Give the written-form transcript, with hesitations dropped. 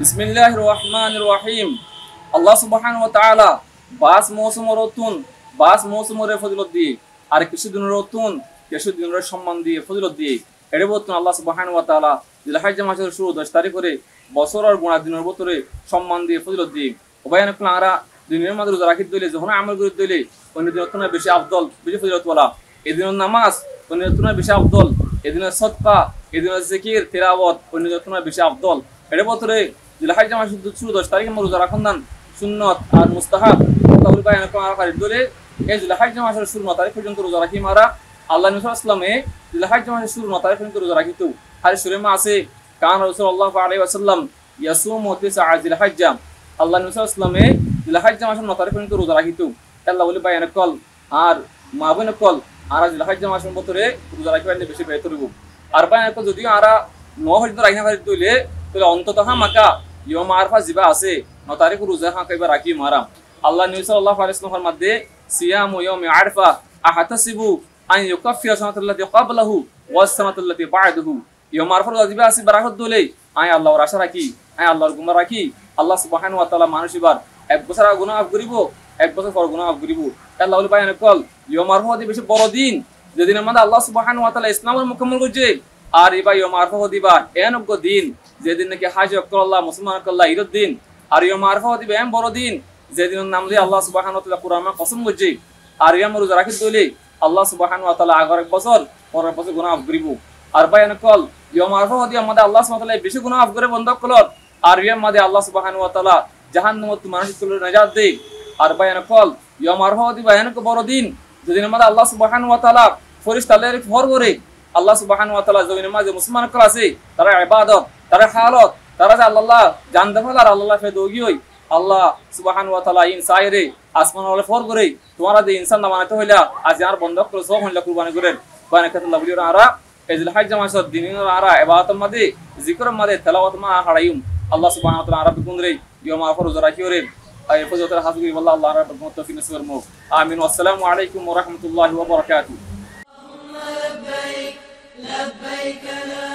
বিসমিল্লাহির রহমানির রহিম। আল্লাহ সুবহানাহু ওয়া তাআলা বাস মৌসুমের নতুন বাস মৌসুমের ফজিলত দিয়ে আর কিছুদিনের নতুন কিছুদিনের সম্মান দিয়ে ফজিলত দিয়ে এটা বলতেন আল্লাহ সুবহানাহু ওয়া তাআলা জিলহজ মাসের শুরু 10 তারিখ করে বছরের গুণা দিনের ভিতরে সম্মান দিয়ে ফজিলত দিয়ে ওবায়ান আপনারা দিনের মধ্যে রোজা রাখি দিলে যখন আমল করে দিলে অন্য দিনের তুলনায় বেশি আফদল বেশি ফজিলত ওয়ালা এদিনের নামাজ অন্য দিনের তুলনায় বেশি আফদল এদিনের সদকা এদিনের জিকির তিলাওয়াত অন্য দিনের তুলনায় বেশি আফদল এটা বছরে জিলহজ মাসের শুরু 10 তারিখে রোজা রাখুন দান সুন্নত আর মুস্তাহাব তাহলে বায়ান আপনারা দিলে এই জিলহজ মাসের শুরু 9 তারিখ পর্যন্ত রোজা রাখি মারা আল্লাহ নবী সাল্লাল্লাহু আলাইহি ওয়াসাল্লামে জিলহজ মাসের শুরু 9 তারিখ পর্যন্ত রোজা রাখিতো হাদিস শরীফে আছে কান রাসূলুল্লাহ আলাইহি ওয়াসাল্লাম ইয়াসুমু তিসআ জিলহজ আল্লাহ নবী সাল্লাল্লাহু আলাইহি ওয়াসাল্লামে জিলহজ মাসের 9 তারিখ পর্যন্ত রোজা রাখিতো আল্লাহ বলে বায়ান কল আর মাবনে কল আর জিলহজ মাসের ভিতরে রোজা রাখিবেন বেশি বেহতর হইব আর বায়ান কল যদিও আরা 9 পর্যন্ত রাখি না পারি তাহলে অন্ততঃ মাকা ইয়ম আরফা জিবা আছে 9 তারিখ রোজা কাইবা রাখি মারা আল্লাহ নবী সাল্লাল্লাহু আলাইহি ওয়াসাল্লাম ফরমাতে সিয়ামু ইয়াউমি আরফা আহতাসিবু আন ইউকাফিরা সানাতাল্লাতী ক্বাবলাহু ওয়াস সানাতাল্লাতী বা'দাহু ইয়ম আরফা রোজা দিবা আছে বারাকাত দলে আয় আল্লাহর আশা রাখি আয় আল্লাহর গুনাহ রাখি আল্লাহ সুবহানাহু ওয়া তাআলা মানুষিবার এক বছর গুনাহ মাফ করিব এক বছর পর গুনাহ মাফ করিব আল্লাহ বলে বায়ান কল ইয়ম আরফা দিবা বেশি বড় দিন যেদিন আমাদের আল্লাহ সুবহানাহু ওয়া তাআলা ইসলামের মুকম্মল করছে আর ইবা ইয়ম আরফা দিবা এনজ্ঞ দিন যেদিন নাকি হাজ আল্লাহ মুসলমান আল্লাহ ঈদের দিন আর ইয়ম আরফা দিবা এম বড় দিন যেদিন নাম দিয়ে আল্লাহ সুবহানাহু ওয়া তাআলা কুরআনে কসম করছে আর ইয়াম রোজা রাখি দলে আল্লাহ সুবহানাহু ওয়া তাআলা আগের বছর পরের বছর গুনাহ মাফ করিব আর বায়ান কল ইয়ম আরফা দিয়ে আমাদের আল্লাহ সুবহানাহু ওয়া তাআলা বেশি গুনাহ মাফ করে বন্ধ কলর আর ইয়াম মাদে আল্লাহ সুবহানাহু ওয়া তাআলা জাহান্নামত মানুষ তুলে নাজাত দেই আর বায়ান কল ইয়ম আরফা দিবা এনক বড় দিন যেদিন আমাদের আল্লাহ সুবহানাহু ওয়া তাআলা ফেরেশতাদের ফর করে আল্লাহ সুবহানাহু ওয়া তাআলা জমিনের মাঝে মুসলমান কল আছে তারা ইবাদত তারা হালত তারা যে আল্লাহ জান দেফাল আর আল্লাহ ফে দোগি হই আল্লাহ সুবহানাহু ওয়া তাআলা ইনসাইরে আসমান ওয়ালা ফর করে তোমারা যে ইনসান না বানাতে হইলা আজ আর বন্ধ করে সব হইলা কুরবানি করেন বারাকাতুল্লাহ বলির আরা এজল হজ মাসের দিনের আরা ইবাদত মাদে জিকির মাদে তেলাওয়াত মা হারাইম আল্লাহ সুবহানাহু ওয়া তাআলা আরব গুনরে ইয়ম আরফা রোজা রাখিওরে আই ফজলতের হাজরি আল্লাহ আল্লাহ রাব্বুল মুত্তাফিন সুরমু আমিন ওয়া আসসালামু আলাইকুম ওয়া রাহমাতুল্লাহি ওয়া বারাকাতুহু لبيك لبيك لا